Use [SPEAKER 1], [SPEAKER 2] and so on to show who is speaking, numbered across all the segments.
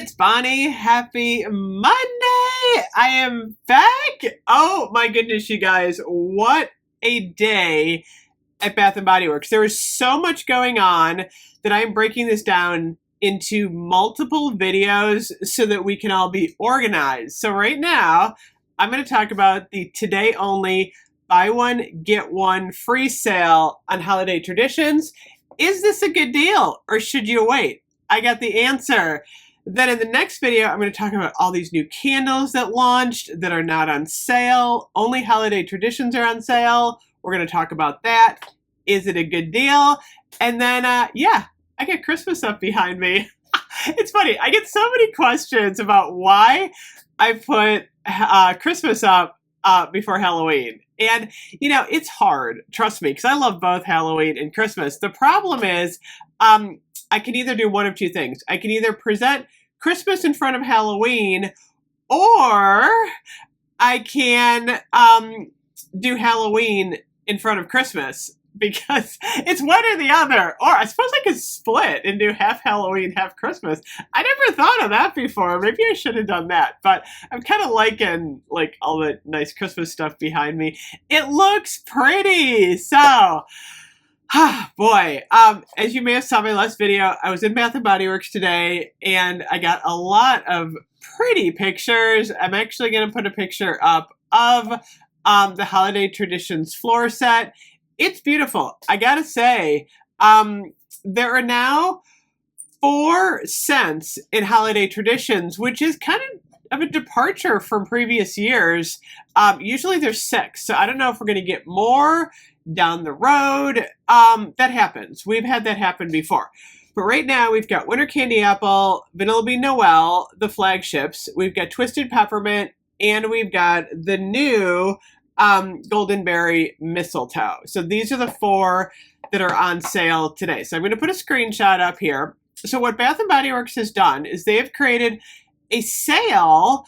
[SPEAKER 1] it's Bonnie. Happy Monday! I am back. Oh my goodness, you guys. What a day at Bath and Body Works. There is so much going on that I'm breaking this down into multiple videos so that we can all be organized. So right now, I'm going to talk about the today only buy one, get one free sale on holiday traditions. Is this a good deal or should you wait? I got the answer. Then in the next video, I'm going to talk about all these new candles that launched that are not on sale. Only holiday traditions are on sale. We're going to talk about that. Is it a good deal? And then, yeah, I get Christmas up behind me. It's funny. I get so many questions about why I put Christmas up before Halloween. And, you know, it's hard, trust me, because I love both Halloween and Christmas. The problem is I can either do one of two things. I can either present Christmas in front of Halloween, or I can do Halloween in front of Christmas, because it's one or the other. Or I suppose I could split and do half Halloween, half Christmas. I never thought of that before. Maybe I should have done that. But I'm kind of liking like all the nice Christmas stuff behind me. It looks pretty. So, boy, as you may have saw my last video, I was in Bath and Body Works today, and I got a lot of pretty pictures. I'm actually going to put a picture up of the Holiday Traditions floor set. It's beautiful. I gotta say, there are now 4 scents in Holiday Traditions, which is kind of a departure from previous years. Usually there's 6, so I don't know if we're going to get more down the road. That happens. We've had that happen before. But right now we've got Winter Candy Apple, Vanilla Bean Noel, the flagships. We've got Twisted Peppermint, and we've got the new Golden Berry Mistletoe. So these are the 4 that are on sale today. So I'm going to put a screenshot up here. So what Bath and Body Works has done is they have created a sale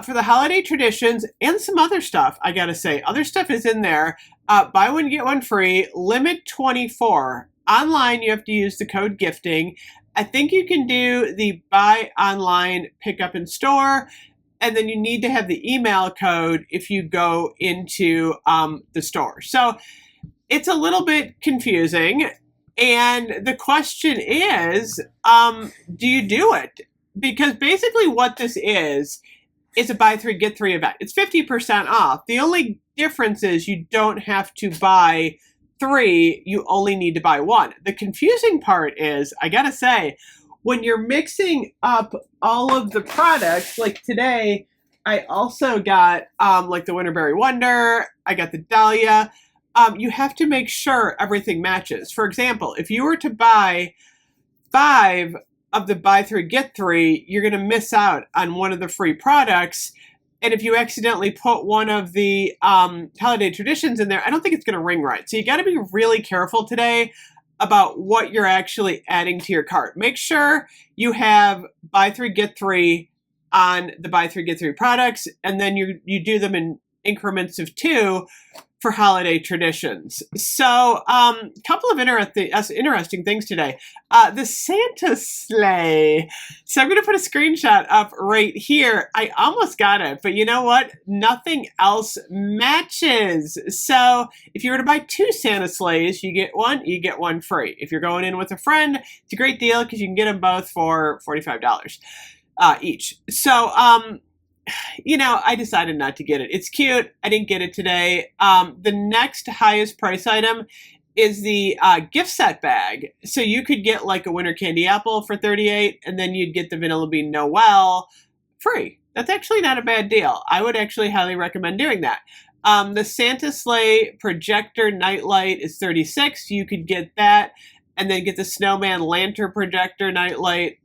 [SPEAKER 1] for the holiday traditions and some other stuff. I gotta say, other stuff is in there. Buy one, get one free, limit 24. Online, you have to use the code gifting. I think you can do the buy online, pick up in store. And then you need to have the email code if you go into the store. So it's a little bit confusing. And the question is, do you do it? Because basically what this is a buy 3, get 3 event. It's 50% off. The only difference is you don't have to buy 3. You only need to buy 1. The confusing part is, I gotta say, when you're mixing up all of the products, like today, I also got like the Winterberry Wonder, I got the Dahlia. You have to make sure everything matches. For example, if you were to buy 5 of the buy 3, get 3, you're going to miss out on one of the free products. And if you accidentally put one of the holiday traditions in there, I don't think it's going to ring right. So you got to be really careful today about what you're actually adding to your cart. Make sure you have buy 3, get 3 on the buy 3, get 3 products, and then you do them in increments of 2 for holiday traditions. So a couple of interesting things today. The Santa sleigh. So I'm going to put a screenshot up right here. I almost got it, but you know what? Nothing else matches. So if you were to buy 2 Santa sleighs, you get one free. If you're going in with a friend, it's a great deal because you can get them both for $45 each. So, you know, I decided not to get it. It's cute. I didn't get it today. The next highest price item is the gift set bag. So you could get like a Winter Candy Apple for $38, and then you'd get the Vanilla Bean Noel free. That's actually not a bad deal. I would actually highly recommend doing that. The Santa Sleigh Projector Nightlight is $36. You could get that, and then get the Snowman Lantern Projector Nightlight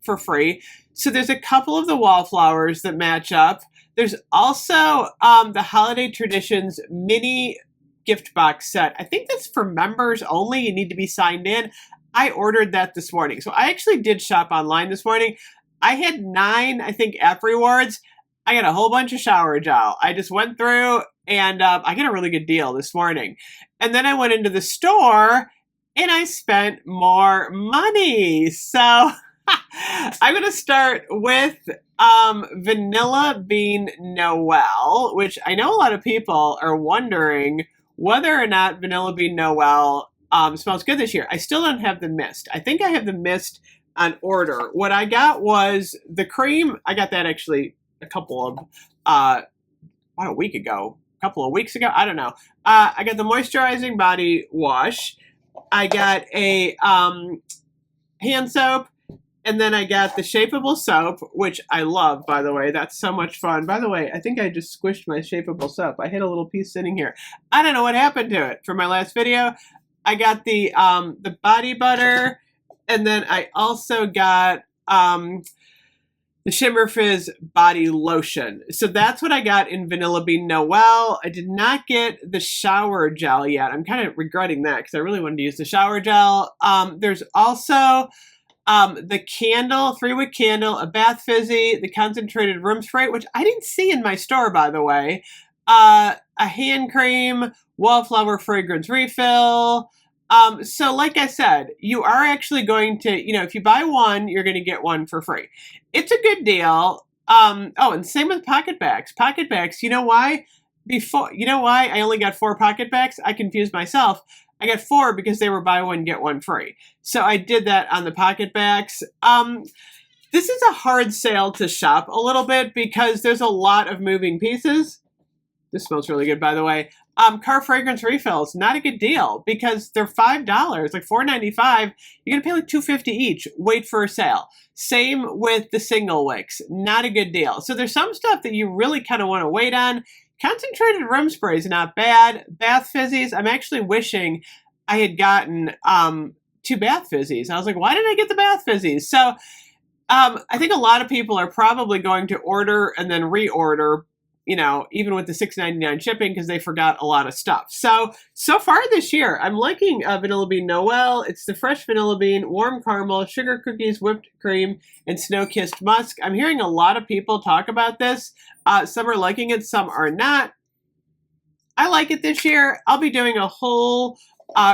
[SPEAKER 1] for free. So there's a couple of the wallflowers that match up. There's also the Holiday Traditions mini gift box set. I think that's for members only. You need to be signed in. I ordered that this morning. So I actually did shop online this morning. I had 9, I think, app rewards. I got a whole bunch of shower gel. I just went through and I got a really good deal this morning. And then I went into the store and I spent more money. So I'm going to start with Vanilla Bean Noel, which I know a lot of people are wondering whether or not Vanilla Bean Noel smells good this year. I still don't have the mist. I think I have the mist on order. What I got was the cream. I got that actually a couple of, about a week ago, a couple of weeks ago. I don't know. I got the moisturizing body wash. I got a hand soap. And then I got the shapeable soap, which I love, by the way. That's so much fun. By the way, I think I just squished my shapeable soap. I had a little piece sitting here. I don't know what happened to it from my last video. I got the body butter, and then I also got the Shimmer Fizz body lotion. So that's what I got in Vanilla Bean Noel. I did not get the shower gel yet. I'm kind of regretting that because I really wanted to use the shower gel. There's also the candle, 3-wick candle, a bath fizzy, the concentrated room spray, which I didn't see in my store, by the way, a hand cream, wallflower fragrance refill. So like I said, you are actually going to, if you buy one, you're going to get one for free. It's a good deal. Oh, and same with pocket bags. Pocket bags, you know why? I only got 4 pocket bags? I confused myself. I got 4 because they were buy one, get one free. So I did that on the pocket bags. This is a hard sale to shop a little bit because there's a lot of moving pieces. This smells really good, by the way. Car fragrance refills, not a good deal because they're $5, like $4.95. You're gonna pay like $2.50 each. Wait for a sale. Same with the single wicks, not a good deal. So there's some stuff that you really kind of want to wait on. Concentrated room spray is not bad. Bath fizzies, I'm actually wishing I had gotten 2 bath fizzies. I was like, why didn't I get the bath fizzies? So I think a lot of people are probably going to order and then reorder, even with the $6.99 shipping because they forgot a lot of stuff. So far this year, I'm liking Vanilla Bean Noel. It's the fresh vanilla bean, warm caramel, sugar cookies, whipped cream, and snow-kissed musk. I'm hearing a lot of people talk about this. Some are liking it, some are not. I like it this year. I'll be doing a whole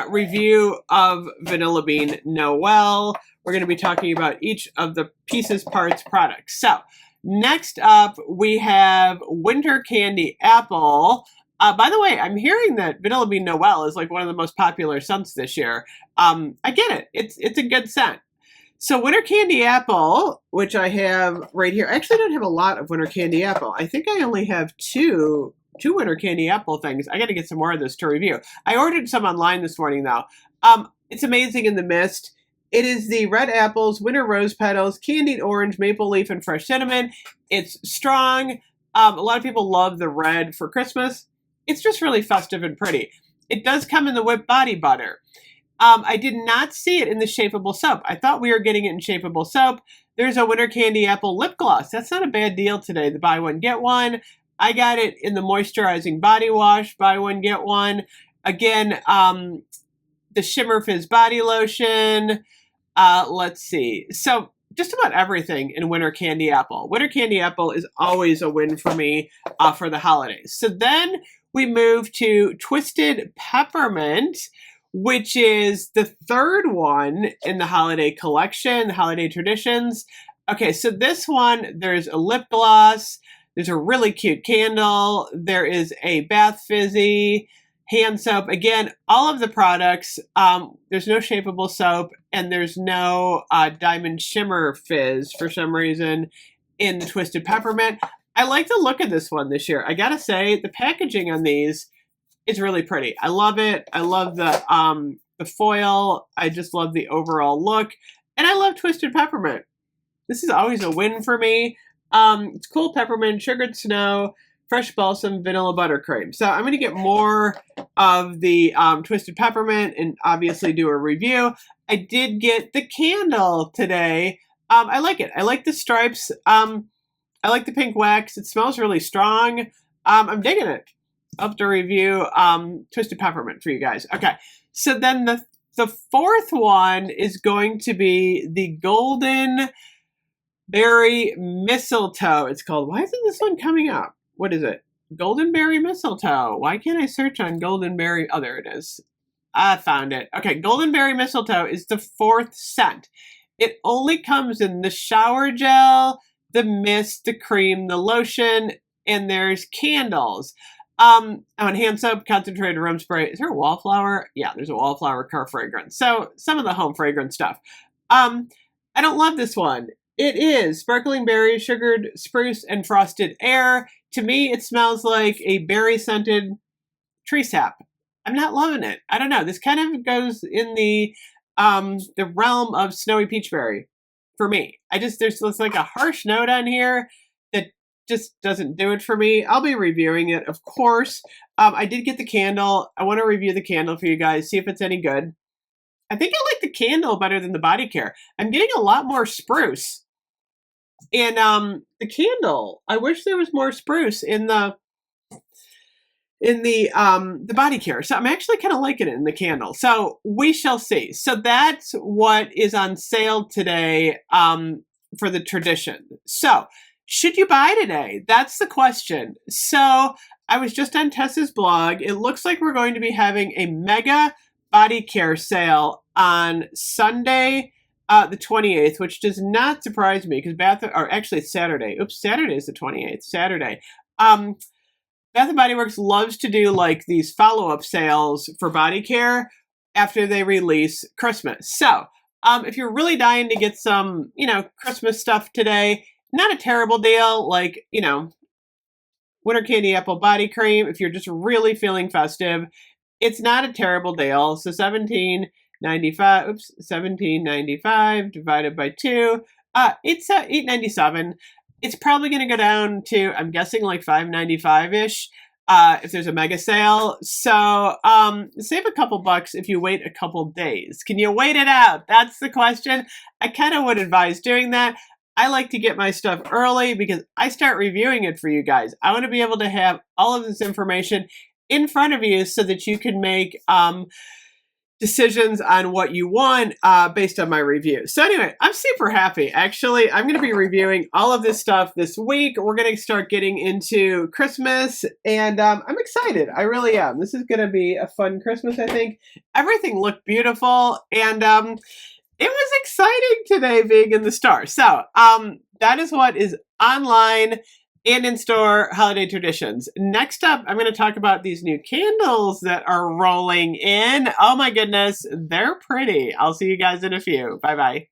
[SPEAKER 1] review of Vanilla Bean Noel. We're going to be talking about each of the pieces, parts, products. So next up, we have Winter Candy Apple. By the way, I'm hearing that Vanilla Bean Noel is like one of the most popular scents this year. I get it. It's a good scent. So Winter Candy Apple, which I have right here. I actually don't have a lot of Winter Candy Apple. I think I only have two Winter Candy Apple things. I got to get some more of this to review. I ordered some online this morning, though. It's amazing in the mist. It is the red apples, winter rose petals, candied orange, maple leaf, and fresh cinnamon. It's strong. A lot of people love the red for Christmas. It's just really festive and pretty. It does come in the whipped body butter. I did not see it in the shapeable soap. I thought we were getting it in shapeable soap. There's a Winter Candy Apple lip gloss. That's not a bad deal today. The buy one, get one. I got it in the moisturizing body wash. Buy one, get one. Again, the Shimmer Fizz body lotion. Let's see. So just about everything in Winter Candy Apple. Winter Candy Apple is always a win for me for the holidays. So then we move to Twisted Peppermint, which is the third one in the holiday collection, the holiday traditions. Okay, so this one, there's a lip gloss, there's a really cute candle, there is a bath fizzy, hand soap. Again, all of the products, there's no shapeable soap, and there's no diamond shimmer fizz for some reason in the Twisted Peppermint. I like the look of this one this year. I gotta say, the packaging on these is really pretty. I love it. I love the foil. I just love the overall look. And I love Twisted Peppermint. This is always a win for me. It's cool peppermint, sugared snow, fresh balsam, vanilla buttercream. So I'm going to get more of the Twisted Peppermint and obviously do a review. I did get the candle today. I like it. I like the stripes. I like the pink wax. It smells really strong. I'm digging it. I'll have to review Twisted Peppermint for you guys. Okay, so then the fourth one is going to be the Golden Berry Mistletoe. It's called. Why isn't this one coming up? What is it? Golden Berry Mistletoe. Why can't I search on Golden Berry? Oh, there it is. I found it. Okay, Golden Berry Mistletoe is the fourth scent. It only comes in the shower gel, the mist, the cream, the lotion, and there's candles. On hand soap, concentrated room spray. Is there a wallflower? Yeah, there's a wallflower car fragrance. So some of the home fragrance stuff. I don't love this one. It is sparkling berry, sugared spruce, and frosted air. To me, it smells like a berry scented tree sap. I'm not loving it. I don't know. This kind of goes in the realm of snowy peachberry for me. There's like a harsh note on here that just doesn't do it for me. I'll be reviewing it, of course. I did get the candle. I want to review the candle for you guys, see if it's any good. I think I like the candle better than the body care. I'm getting a lot more spruce in the candle. I wish there was more spruce in the body care. So I'm actually kind of liking it in the candle. So we shall see. So that's what is on sale today for the tradition. So should you buy today? That's the question. So I was just on Tessa's blog. It looks like we're going to be having a mega body care sale on Sunday, the 28th, which does not surprise me because actually it's Saturday. Oops, Saturday is the 28th. Saturday. Bath & Body Works loves to do like these follow-up sales for body care after they release Christmas. So if you're really dying to get some, Christmas stuff today, not a terrible deal. Like, Winter Candy Apple Body Cream. If you're just really feeling festive, it's not a terrible deal. So $17.95 divided by 2. It's $8.97. It's probably going to go down to, I'm guessing, like $5.95-ish if there's a mega sale. So save a couple bucks if you wait a couple days. Can you wait it out? That's the question. I kind of would advise doing that. I like to get my stuff early because I start reviewing it for you guys. I want to be able to have all of this information in front of you so that you can make decisions on what you want based on my review. So anyway, I'm super happy. Actually, I'm going to be reviewing all of this stuff this week. We're going to start getting into Christmas, and I'm excited. I really am. This is going to be a fun Christmas, I think. Everything looked beautiful, and it was exciting today being in the store. So that is what is online and in-store holiday traditions. Next up, I'm going to talk about these new candles that are rolling in. Oh my goodness, they're pretty. I'll see you guys in a few. Bye-bye.